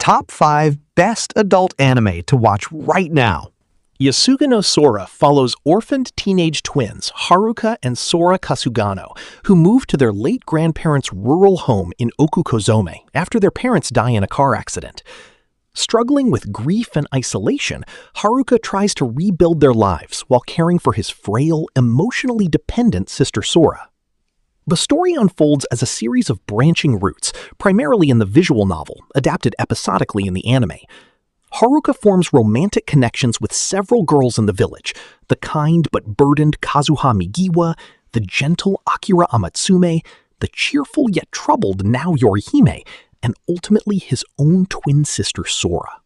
Top 5 Best Adult Anime to Watch Right Now. Yasuga no Sora follows orphaned teenage twins Haruka and Sora Kasugano, who move to their late grandparents' rural home in Okukozome after their parents die in a car accident. Struggling with grief and isolation, Haruka tries to rebuild their lives while caring for his frail, emotionally dependent sister Sora. The story unfolds as a series of branching routes, primarily in the visual novel, adapted episodically in the anime. Haruka forms romantic connections with several girls in the village: the kind but burdened Kazuha Migiwa, the gentle Akira Amatsume, the cheerful yet troubled now Yorihime, and ultimately his own twin sister Sora.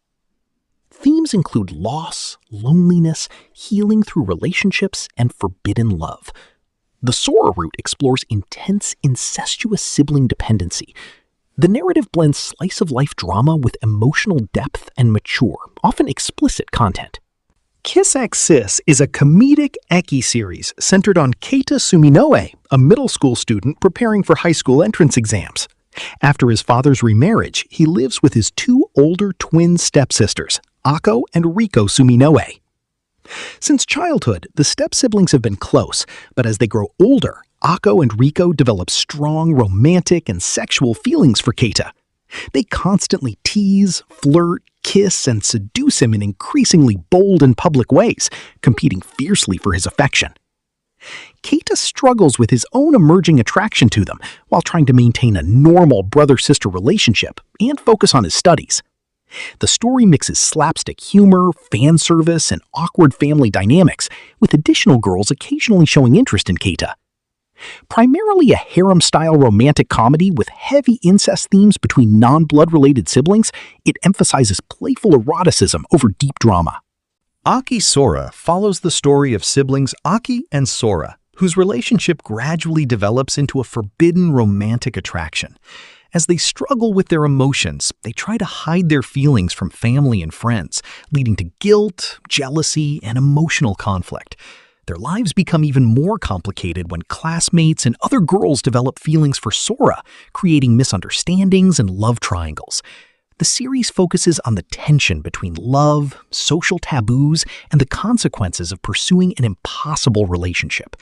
Themes include loss, loneliness, healing through relationships, and forbidden love. The Sora route explores intense, incestuous sibling dependency. The narrative blends slice-of-life drama with emotional depth and mature, often explicit content. Kiss X Sis is a comedic Ecchi series centered on Keita Suminoe, a middle school student preparing for high school entrance exams. After his father's remarriage, he lives with his two older twin stepsisters, Ako and Riko Suminoe. Since childhood, the step-siblings have been close, but as they grow older, Ako and Riko develop strong romantic and sexual feelings for Keita. They constantly tease, flirt, kiss, and seduce him in increasingly bold and public ways, competing fiercely for his affection. Keita struggles with his own emerging attraction to them while trying to maintain a normal brother-sister relationship and focus on his studies. The story mixes slapstick humor, fan service, and awkward family dynamics, with additional girls occasionally showing interest in Keita. Primarily a harem-style romantic comedy with heavy incest themes between non-blood-related siblings, it emphasizes playful eroticism over deep drama. Aki Sora follows the story of siblings Aki and Sora, whose relationship gradually develops into a forbidden romantic attraction. As they struggle with their emotions, they try to hide their feelings from family and friends, leading to guilt, jealousy, and emotional conflict. Their lives become even more complicated when classmates and other girls develop feelings for Sora, creating misunderstandings and love triangles. The series focuses on the tension between love, social taboos, and the consequences of pursuing an impossible relationship.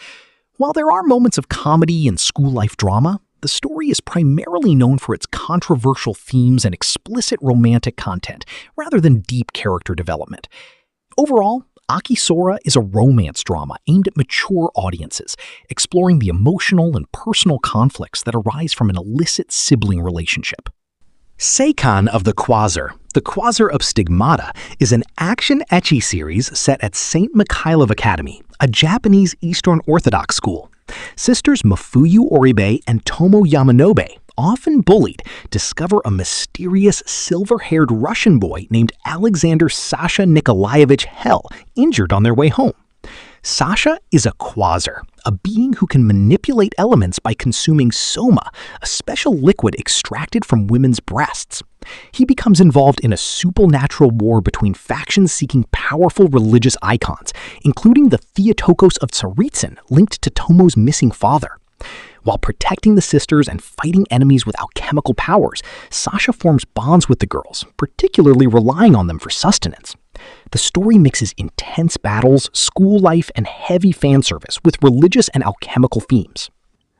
While there are moments of comedy and school-life drama, the story is primarily known for its controversial themes and explicit romantic content, rather than deep character development. Overall, Aki Sora is a romance drama aimed at mature audiences, exploring the emotional and personal conflicts that arise from an illicit sibling relationship. Seikan of the Quasar of Stigmata, is an action ecchi series set at St. Mikhailov Academy, a Japanese Eastern Orthodox school. Sisters Mafuyu Oribe and Tomo Yamanobe, often bullied, discover a mysterious silver-haired Russian boy named Alexander Sasha Nikolaevich Hell injured on their way home. Sasha is a quasar, a being who can manipulate elements by consuming soma, a special liquid extracted from women's breasts. He becomes involved in a supernatural war between factions seeking powerful religious icons, including the Theotokos of Tsaritsyn, linked to Tomo's missing father. While protecting the sisters and fighting enemies with alchemical powers, Sasha forms bonds with the girls, particularly relying on them for sustenance. The story mixes intense battles, school life, and heavy fan service with religious and alchemical themes.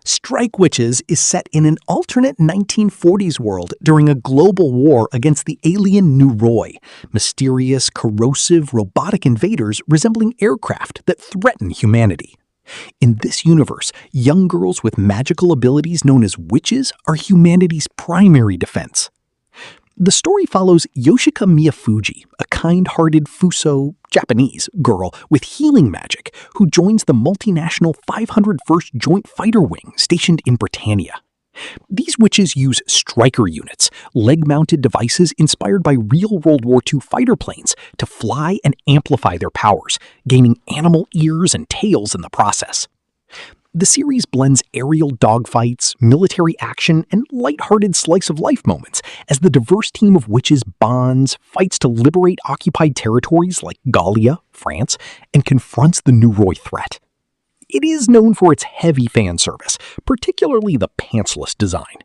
Strike Witches is set in an alternate 1940s world during a global war against the alien Nuroi, mysterious, corrosive, robotic invaders resembling aircraft that threaten humanity. In this universe, young girls with magical abilities known as witches are humanity's primary defense. The story follows Yoshika Miyafuji, a kind-hearted Fuso Japanese girl with healing magic who joins the multinational 501st Joint Fighter Wing stationed in Britannia. These witches use striker units, leg-mounted devices inspired by real World War II fighter planes, to fly and amplify their powers, gaining animal ears and tails in the process. The series blends aerial dogfights, military action, and lighthearted slice-of-life moments as the diverse team of witches bonds, fights to liberate occupied territories like Gallia, France, and confronts the Nuroi threat. It is known for its heavy fan service, particularly the pantsless design.